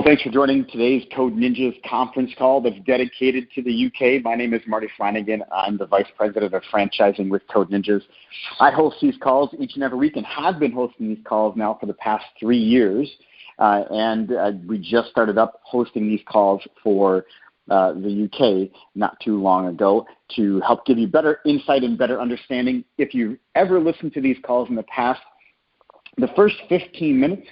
Thanks for joining today's Code Ninjas conference call that's dedicated to the UK. My name is Marty Flanagan. I'm the Vice President of Franchising with Code Ninjas. I host these calls each and every week and have been hosting these calls now for the past 3 years. We just started up hosting these calls for the UK not too long ago to help give you better insight and better understanding. If you've ever listened to these calls in the past, the first 15 minutes,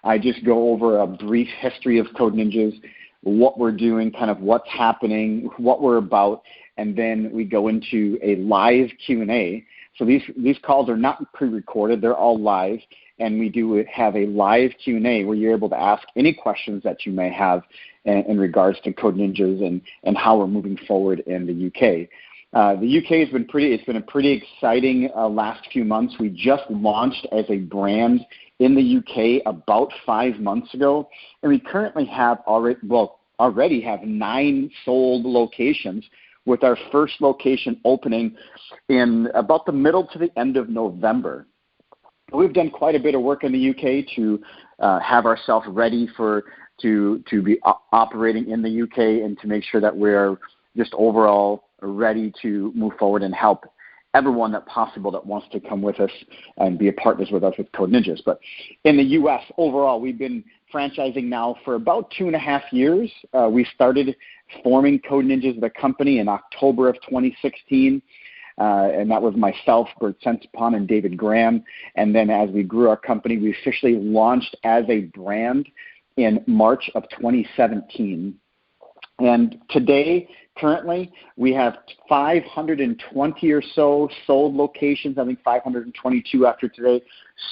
I just go over a brief history of Code Ninjas, what we're doing, kind of what's happening, what we're about, and then we go into a live Q&A. So these calls are not pre-recorded, they're all live, and we do have a live Q&A where you're able to ask any questions that you may have in regards to Code Ninjas and how we're moving forward in the UK. The UK has been it's been a pretty exciting last few months. We just launched as a brand in the UK about 5 months ago, and we currently have already have 9 sold locations, with our first location opening in about the middle to the end of November. We've done quite a bit of work in the UK to have ourselves ready to be operating in the UK and to make sure that we're just overall ready to move forward and help everyone that possible that wants to come with us and be a partners with us with Code Ninjas. But in the U.S., overall, we've been franchising now for about 2.5 years. We started forming Code Ninjas, the company, in October of 2016. And that was myself, Bert Sensipon, and David Graham. And then as we grew our company, we officially launched as a brand in March of 2017. And today, currently, we have 520 or so sold locations. I think 522 after today,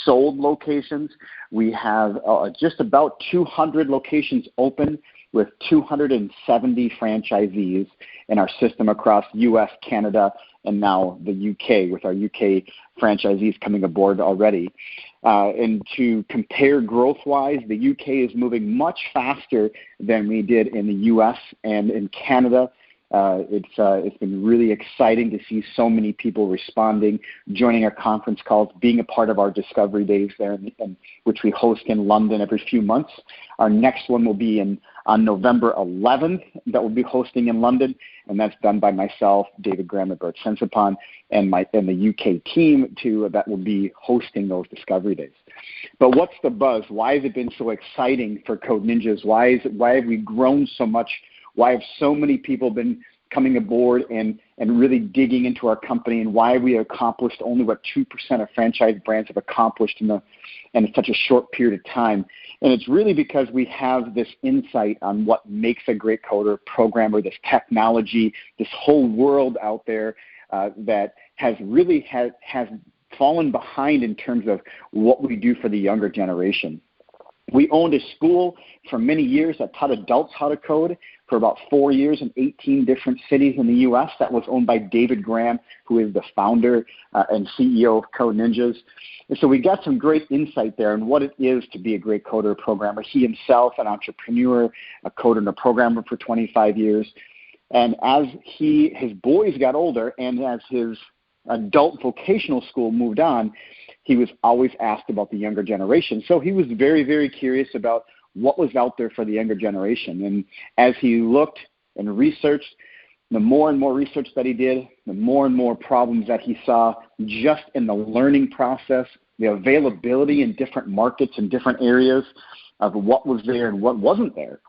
sold locations. We have just about 200 locations open with 270 franchisees in our system across U.S., Canada, and now the UK, with our UK franchisees coming aboard already. And to compare growth-wise, the UK is moving much faster than we did in the US and in Canada. It's been really exciting to see so many people responding, joining our conference calls, being a part of our Discovery Days there, which we host in London every few months. Our next one will be on November 11th that we'll be hosting in London, and that's done by myself, David Graham, and Bert Sensipon, and the UK team too that will be hosting those Discovery Days. But what's the buzz? Why has it been so exciting for Code Ninjas? Why have we grown so much? Why have so many people been coming aboard and really digging into our company, and why have we accomplished only what 2% of franchise brands have accomplished in such a short period of time? And it's really because we have this insight on what makes a great coder, programmer, this technology, this whole world out there that has really has fallen behind in terms of what we do for the younger generation. We owned a school for many years that taught adults how to code for about 4 years in 18 different cities in the U.S. That was owned by David Graham, who is the founder and CEO of Code Ninjas. And so we got some great insight there on what it is to be a great coder programmer. He himself, an entrepreneur, a coder and a programmer for 25 years. And as his boys got older and as his adult vocational school moved on, he was always asked about the younger generation. So he was very, very curious about what was out there for the younger generation. And as he looked and researched, the more and more research that he did, the more and more problems that he saw just in the learning process, the availability in different markets and different areas of what was there and what wasn't there.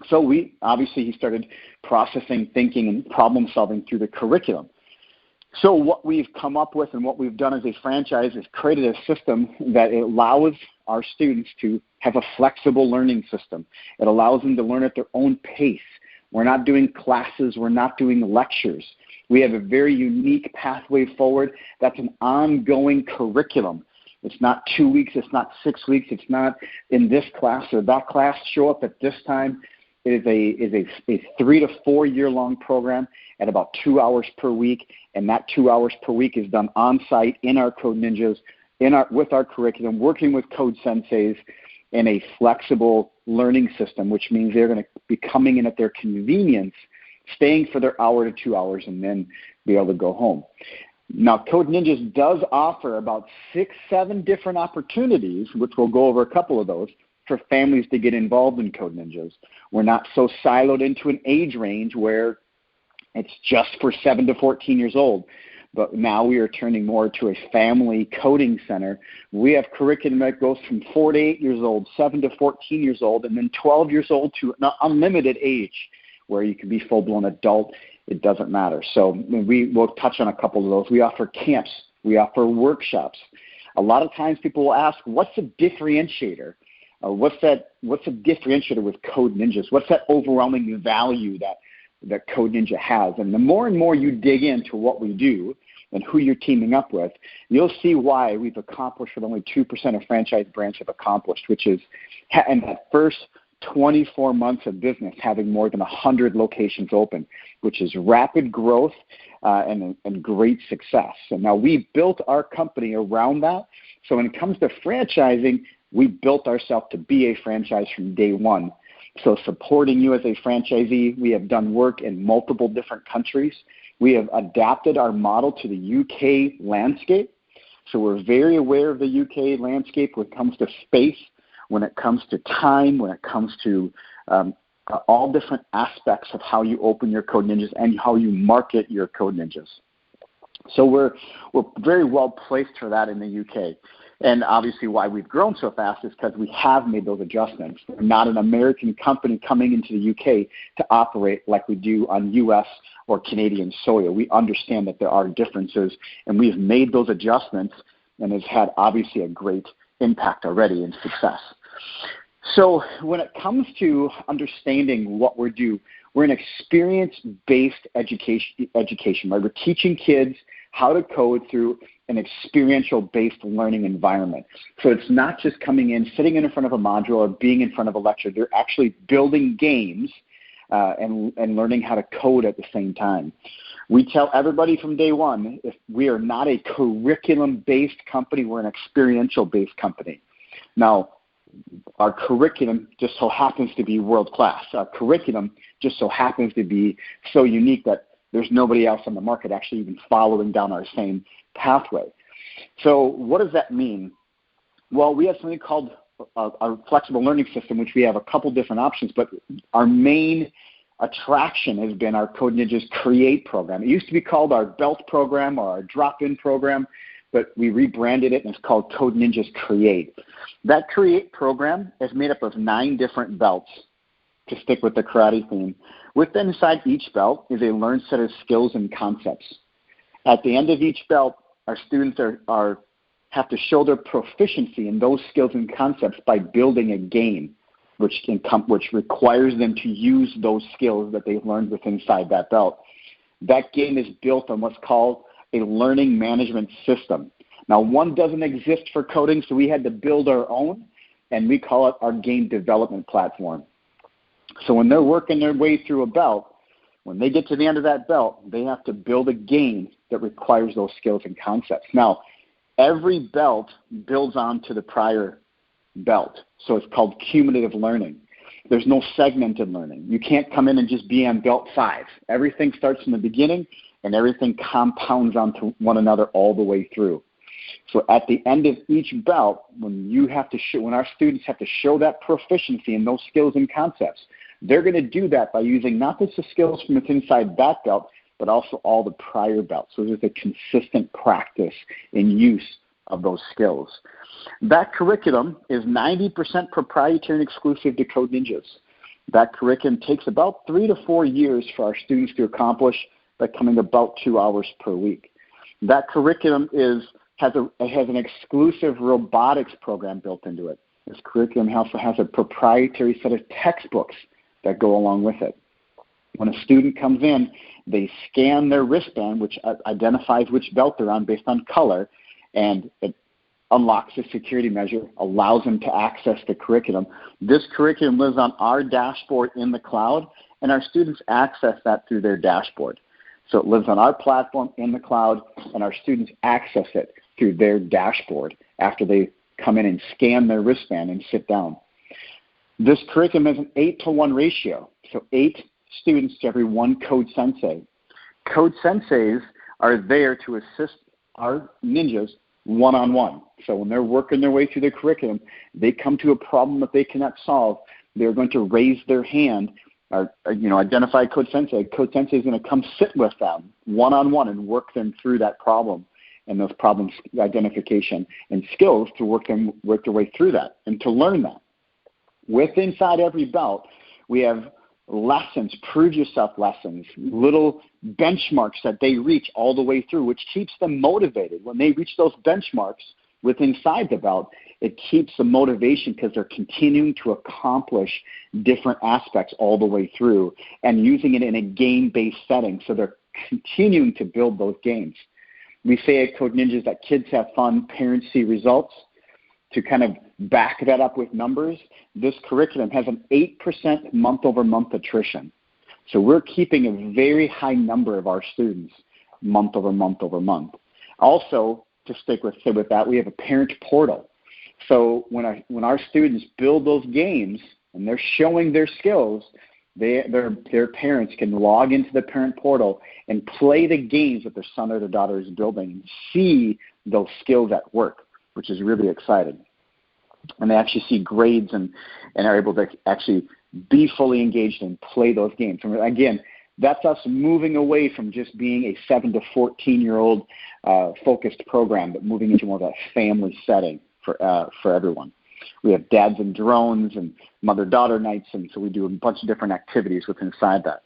So he started processing, thinking, and problem solving through the curriculum. So what we've come up with and what we've done as a franchise is created a system that allows our students to have a flexible learning system. It allows them to learn at their own pace. We're not doing classes. We're not doing lectures. We have a very unique pathway forward that's an ongoing curriculum. It's not 2 weeks. It's not 6 weeks. It's not in this class or that class. Show up at this time. It is a 3 to 4 year long program at about 2 hours per week, and that 2 hours per week is done on site in our Code Ninjas, with our curriculum, working with code senseis in a flexible learning system, which means they're going to be coming in at their convenience, staying for their hour to 2 hours, and then be able to go home. Now, Code Ninjas does offer about 6-7 different opportunities, which we'll go over a couple of those, for families to get involved in Code Ninjas. We're not so siloed into an age range where it's just for 7 to 14 years old. But now we are turning more to a family coding center. We have curriculum that goes from 4 to 8 years old, 7 to 14 years old, and then 12 years old to an unlimited age where you can be full-blown adult. It doesn't matter. So we'll touch on a couple of those. We offer camps. We offer workshops. A lot of times people will ask, what's a differentiator? What's a differentiator with Code Ninjas? What's that overwhelming value that Code Ninja has? And the more and more you dig into what we do and who you're teaming up with, you'll see why we've accomplished what only 2% of franchise brands have accomplished, which is in that first 24 months of business having more than 100 locations open, which is rapid growth and great success. And now we built our company around that. So when it comes to franchising, we built ourselves to be a franchise from day one. So supporting you as a franchisee, we have done work in multiple different countries. We have adapted our model to the UK landscape. So we're very aware of the UK landscape when it comes to space, when it comes to time, when it comes to all different aspects of how you open your Code Ninjas and how you market your Code Ninjas. So we're very well placed for that in the UK. And obviously why we've grown so fast is because we have made those adjustments. We're not an American company coming into the UK to operate like we do on US or Canadian soil. We understand that there are differences, and we've made those adjustments, and it's had obviously a great impact already and success. So when it comes to understanding what we do, we're an experience-based education, right? We're teaching kids how to code through an experiential-based learning environment. So it's not just coming in, sitting in front of a module or being in front of a lecture. They're actually building games and learning how to code at the same time. We tell everybody from day one, if we are not a curriculum-based company, we're an experiential-based company. Now, our curriculum just so happens to be world-class. Our curriculum just so happens to be so unique that there's nobody else on the market actually even following down our same pathway. So what does that mean? Well, we have something called our flexible learning system, which we have a couple different options, but our main attraction has been our Code Ninjas Create program. It used to be called our Belt program or our Drop-In program, but we rebranded it and it's called Code Ninjas Create. That Create program is made up of 9 different belts, to stick with the karate theme. Within inside each belt is a learned set of skills and concepts. At the end of each belt, our students have to show their proficiency in those skills and concepts by building a game, which requires them to use those skills that they've learned within inside that belt. That game is built on what's called a learning management system. Now, one doesn't exist for coding, so we had to build our own, and we call it our game development platform. So when they're working their way through a belt, when they get to the end of that belt, they have to build a game that requires those skills and concepts. Now, every belt builds on to the prior belt, so it's called cumulative learning. There's no segmented learning. You can't come in and just be on belt 5. Everything starts from the beginning, and everything compounds onto one another all the way through. So at the end of each belt, when our students have to show that proficiency in those skills and concepts, they're going to do that by using not just the skills from within inside that belt, but also all the prior belts. So there's a consistent practice in use of those skills. That curriculum is 90% proprietary and exclusive to Code Ninjas. That curriculum takes about 3 to 4 years for our students to accomplish by coming about 2 hours per week. That curriculum has an exclusive robotics program built into it. This curriculum also has a proprietary set of textbooks that go along with it. When a student comes in, they scan their wristband, which identifies which belt they're on based on color, and it unlocks a security measure, allows them to access the curriculum. This curriculum lives on our dashboard in the cloud, and our students access that through their dashboard. So it lives on our platform in the cloud, and our students access it through their dashboard after they come in and scan their wristband and sit down. This curriculum is an 8-to-1 ratio, so 8 students to every 1 code sensei. Code senseis are there to assist our ninjas one-on-one. So when they're working their way through the curriculum, they come to a problem that they cannot solve, they're going to raise their hand, or identify Coach Sensei. Coach Sensei is going to come sit with them one-on-one and work them through that problem and those problems identification and skills to work their way through that and to learn that. Inside every belt, we have lessons, prove yourself lessons, little benchmarks that they reach all the way through, which keeps them motivated. When they reach those benchmarks inside the belt, it keeps the motivation because they're continuing to accomplish different aspects all the way through and using it in a game-based setting. So they're continuing to build those games. We say at Code Ninjas that kids have fun, parents see results. To kind of back that up with numbers, this curriculum has an 8% month-over-month attrition. So we're keeping a very high number of our students month-over-month. Also, to stay with that, we have a parent portal. So when our students build those games and they're showing their skills, their parents can log into the parent portal and play the games that their son or their daughter is building and see those skills at work, which is really exciting. And they actually see grades and are able to actually be fully engaged and play those games. And again, that's us moving away from just being a 7 to 14-year-old focused program, but moving into more of a family setting for everyone. We have dads and drones and mother-daughter nights, and so we do a bunch of different activities inside that.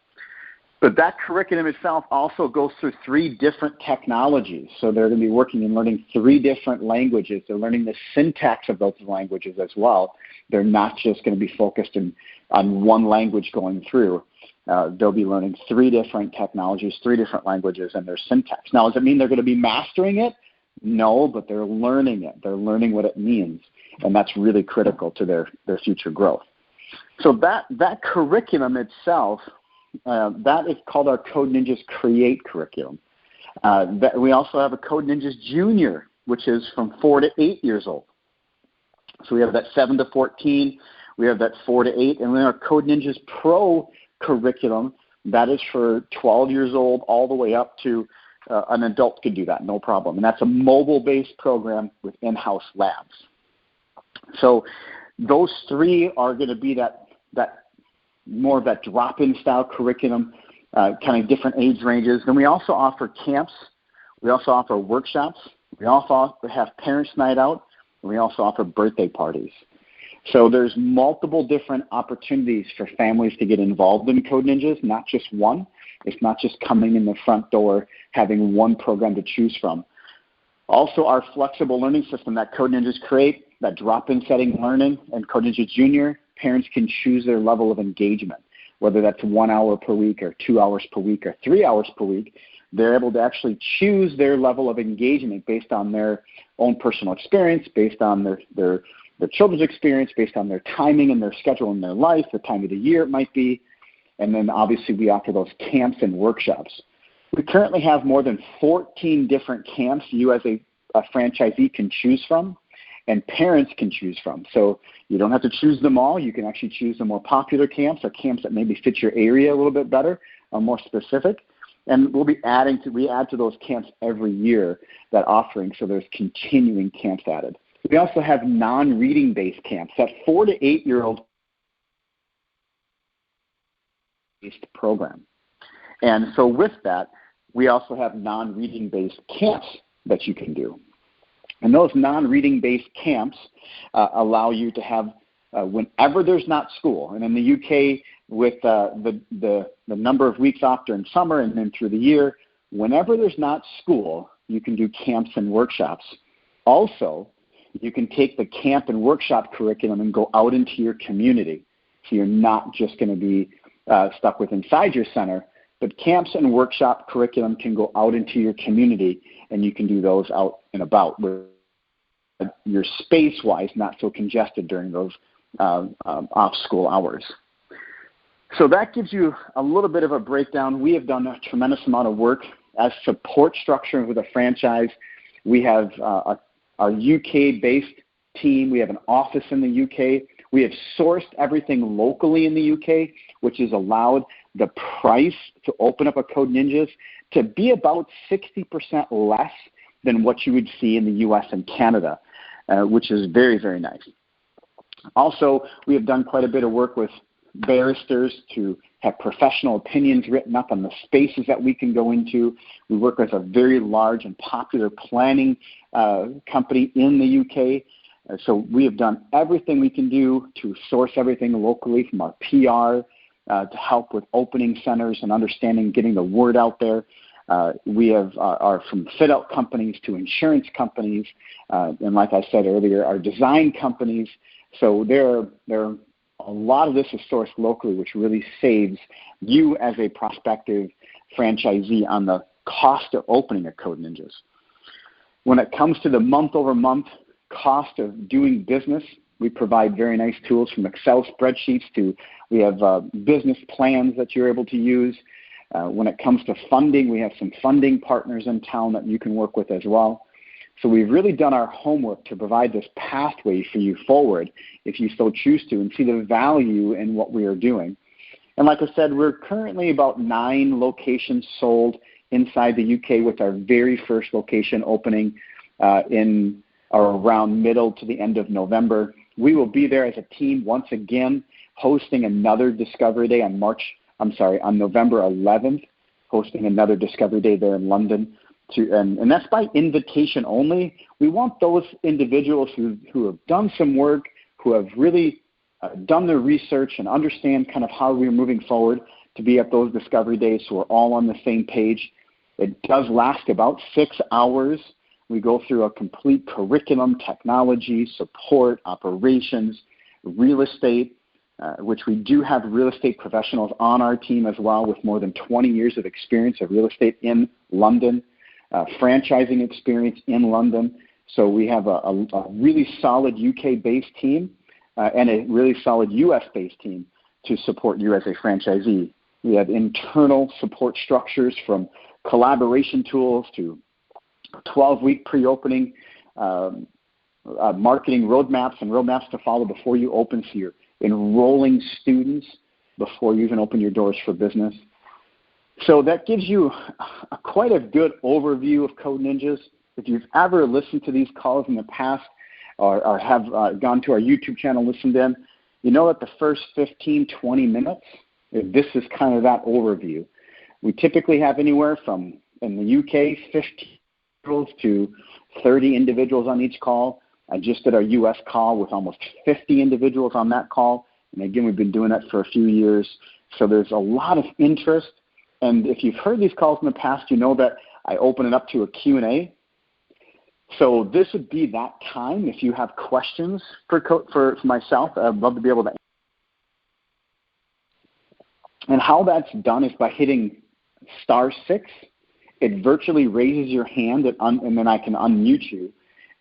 But that curriculum itself also goes through 3 different technologies. So they're going to be working and learning 3 different languages. They're learning the syntax of those languages as well. They're not just going to be focused on one language going through. They'll be learning 3 different technologies, 3 different languages, and their syntax. Now, does it mean they're going to be mastering it? No, but they're learning it. They're learning what it means, and that's really critical to their future growth. So that curriculum itself, that is called our Code Ninjas Create curriculum. We also have a Code Ninjas Junior, which is from 4 to 8 years old. So we have that 7 to 14, we have that 4 to 8, and then our Code Ninjas Pro curriculum, that is for 12 years old all the way up to an adult could do that, no problem. And that's a mobile-based program with in-house labs. So those 3 are going to be that more of that drop-in style curriculum, kind of different age ranges. Then we also offer camps. We also offer workshops. We also have parents' night out. And we also offer birthday parties. So there's multiple different opportunities for families to get involved in Code Ninjas, not just one. It's not just coming in the front door, having one program to choose from. Also, our flexible learning system that Code Ninjas Create, that drop-in setting learning, and Code Ninjas Junior, parents can choose their level of engagement, whether that's 1 hour per week or 2 hours per week or 3 hours per week. They're able to actually choose their level of engagement based on their own personal experience, based on their children's experience, based on their timing and their schedule in their life, the time of the year it might be. And then obviously we offer those camps and workshops. We currently have more than 14 different camps you as a franchisee can choose from, and parents can choose from. So you don't have to choose them all. You can actually choose the more popular camps or camps that maybe fit your area a little bit better or more specific. And we add to those camps every year, that offering, so there's continuing camps added. We also have non-reading based camps, that 4 to 8 year old based program. And so with that, we also have non-reading based camps that you can do. And those non-reading based camps allow you to have, whenever there's not school, and in the UK with the number of weeks off during summer and then through the year, whenever there's not school, you can do camps and workshops. Also, you can take the camp and workshop curriculum and go out into your community. So you're not just going to be stuck with inside your center, but camps and workshop curriculum can go out into your community, and you can do those out and about where you're space-wise not so congested during those off-school hours. So that gives you a little bit of a breakdown. We have done a tremendous amount of work as support structure with a franchise. We have our UK-based team. We have an office in the UK. We have sourced everything locally in the UK, which has allowed the price to open up a Code Ninjas to be about 60% less than what you would see in the U.S. and Canada, which is very, very nice. Also, we have done quite a bit of work with barristers to have professional opinions written up on the spaces that we can go into. We work with a very large and popular planning company in the UK. So we have done everything we can do to source everything locally, from our PR to help with opening centers and understanding, getting the word out there. We have are from fit-out companies to insurance companies, and like I said earlier, our design companies. So there are a lot of this is sourced locally, which really saves you as a prospective franchisee on the cost of opening a Code Ninjas. When it comes to the month-over-month cost of doing business, we provide very nice tools from Excel spreadsheets to we have business plans that you're able to use. When it comes to funding, we have some funding partners in town that you can work with as well. So we've really done our homework to provide this pathway for you forward if you so choose to and see the value in what we are doing. And like I said, we're currently about 9 locations sold inside the UK, with our very first location opening in or around middle to the end of November. We will be there as a team once again, hosting another Discovery Day on November 11th, hosting another Discovery Day there in London. And that's by invitation only. We want those individuals who have done some work, who have really done their research and understand kind of how we're moving forward, to be at those Discovery Days so we're all on the same page. It does last about 6 hours. We go through a complete curriculum, technology, support, operations, real estate, which we do have real estate professionals on our team as well, with more than 20 years of experience of real estate in London. Franchising experience in London. So we have a really solid UK-based team and a really solid US-based team to support you as a franchisee. We have internal support structures, from collaboration tools to 12-week pre-opening, marketing roadmaps and roadmaps to follow before you open, so you're enrolling students before you even open your doors for business. So that gives you quite a good overview of Code Ninjas. If you've ever listened to these calls in the past or have gone to our YouTube channel, listened in, you know that the first 15, 20 minutes, this is kind of that overview. We typically have anywhere from, in the UK, 15 individuals to 30 individuals on each call. I just did our US call with almost 50 individuals on that call. And again, we've been doing that for a few years. So there's a lot of interest. And if you've heard these calls in the past, you know that I open it up to a Q&A. So this would be that time. If you have questions for myself, I'd love to be able to. And how that's done is by hitting *6. It virtually raises your hand, and then I can unmute you,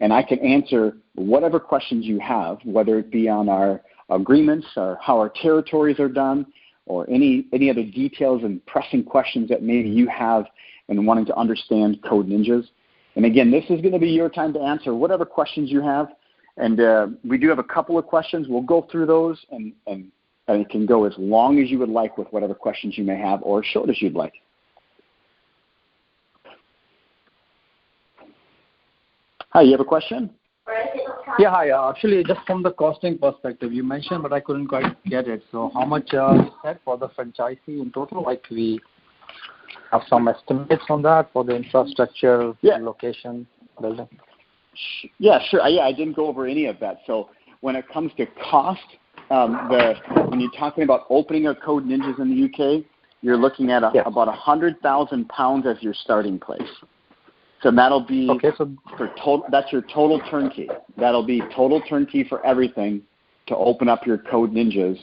and I can answer whatever questions you have, whether it be on our agreements or how our territories are done, or any other details and pressing questions that maybe you have in wanting to understand Code Ninjas. And again, this is going to be your time to answer whatever questions you have. And we do have a couple of questions. We'll go through those, and it can go as long as you would like with whatever questions you may have, or as short as you'd like. Hi, you have a question? Yeah, hi. Actually, just from the costing perspective, you mentioned, but I couldn't quite get it. So how much you said for the franchisee in total? Like, we have some estimates on that for the infrastructure, location, building? Yeah, sure. I didn't go over any of that. So when it comes to cost, when you're talking about opening a Code Ninjas in the UK, you're looking at about £100,000 as your starting place. So that'll be that's your total turnkey. That'll be total turnkey for everything to open up your Code Ninjas.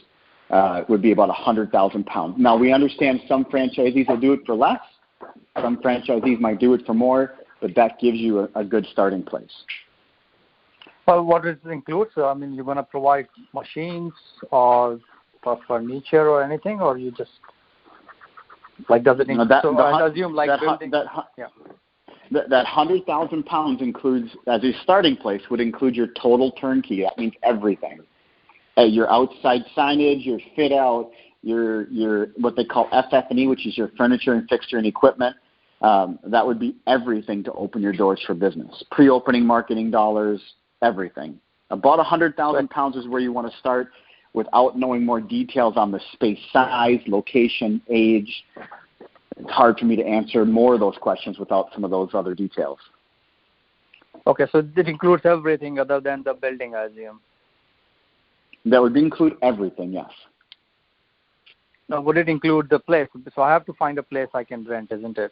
Would be about £100,000. Now, we understand some franchisees will do it for less. Some franchisees might do it for more, but that gives you a good starting place. Well, what does it include? So, I mean, you're going to provide machines or furniture or anything, or you just, like, does it include? I assume, like, building. That £100,000 includes, as a starting place, would include your total turnkey. That means everything. Your outside signage, your fit out, your what they call FF&E, which is your furniture and fixture and equipment. That would be everything to open your doors for business. Pre-opening marketing dollars, everything. About 100,000 pounds is where you want to start without knowing more details on the space size, location, age. It's hard for me to answer more of those questions without some of those other details. Okay, so it includes everything other than the building, I assume. That would include everything, yes. Now, would it include the place? So I have to find a place I can rent, isn't it?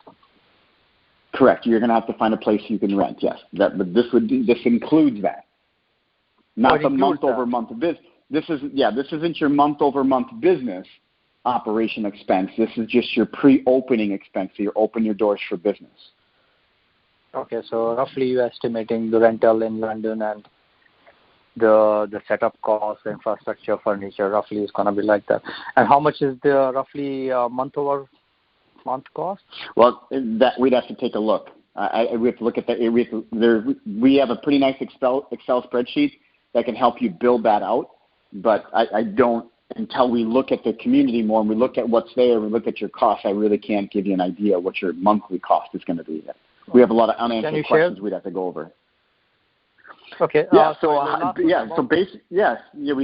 Correct. You're going to have to find a place you can rent, yes. But this includes that. Not the month-over-month business. This isn't your month-over-month business operation expense. This is just your pre-opening expense. So you open your doors for business. Okay, so roughly you're estimating the rental in London and the setup costs, infrastructure, furniture, roughly is going to be like that. And how much is the roughly month-over-month cost? Well, that we'd have to take a look. We have to look at that. We have a pretty nice Excel spreadsheet that can help you build that out, but I don't, until we look at the community more and we look at what's there, we look at your costs, I really can't give you an idea what your monthly cost is going to be. We have a lot of unanswered questions we'd have to go over. Okay. We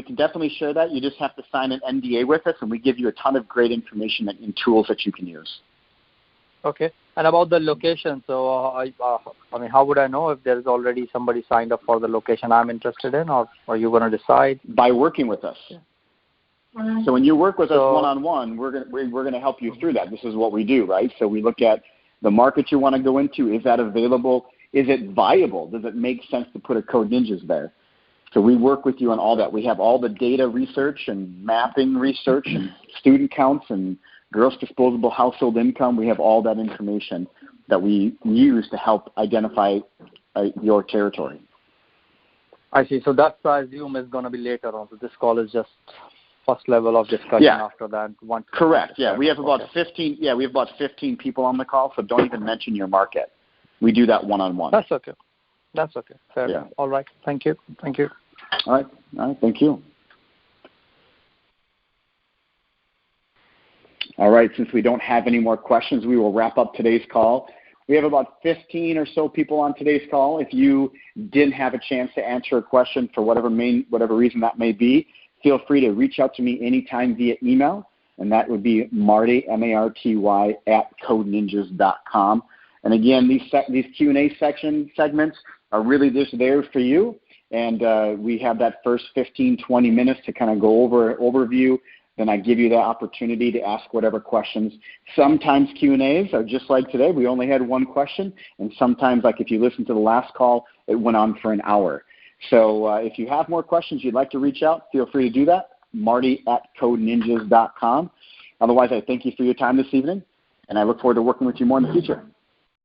can definitely share that. You just have to sign an NDA with us, and we give you a ton of great information and tools that you can use. Okay. And about the location, so how would I know if there is already somebody signed up for the location I'm interested in, or are you going to decide? By working with us. Yeah. So when you work with us one-on-one, we're going to help you through that. This is what we do, right? So we look at the market you want to go into. Is that available? Is it viable? Does it make sense to put a Code Ninjas there? So we work with you on all that. We have all the data research and mapping research and student counts and gross disposable household income. We have all that information that we use to help identify your territory. I see. So that, I assume, is going to be later on. So this call is just first level of discussion. After that. Correct. Yeah, we have about 15. Yeah, we have about 15 people on the call. So don't even mention your market. We do that one-on-one. That's okay. Fair enough. All right. Thank you. All right. Thank you. All right. Since we don't have any more questions, we will wrap up today's call. We have about 15 or so people on today's call. If you didn't have a chance to answer a question for whatever reason that may be, feel free to reach out to me anytime via email, and that would be Marty, MARTY, @codeninjas.com. And again, these Q&A segments are really just there for you. And we have that first 15, 20 minutes to kind of go over an overview. Then I give you the opportunity to ask whatever questions. Sometimes Q&As are just like today. We only had one question. And sometimes, like if you listen to the last call, it went on for an hour. So if you have more questions you'd like to reach out, feel free to do that. Marty @codeninjas.com. Otherwise, I thank you for your time this evening, and I look forward to working with you more in the future.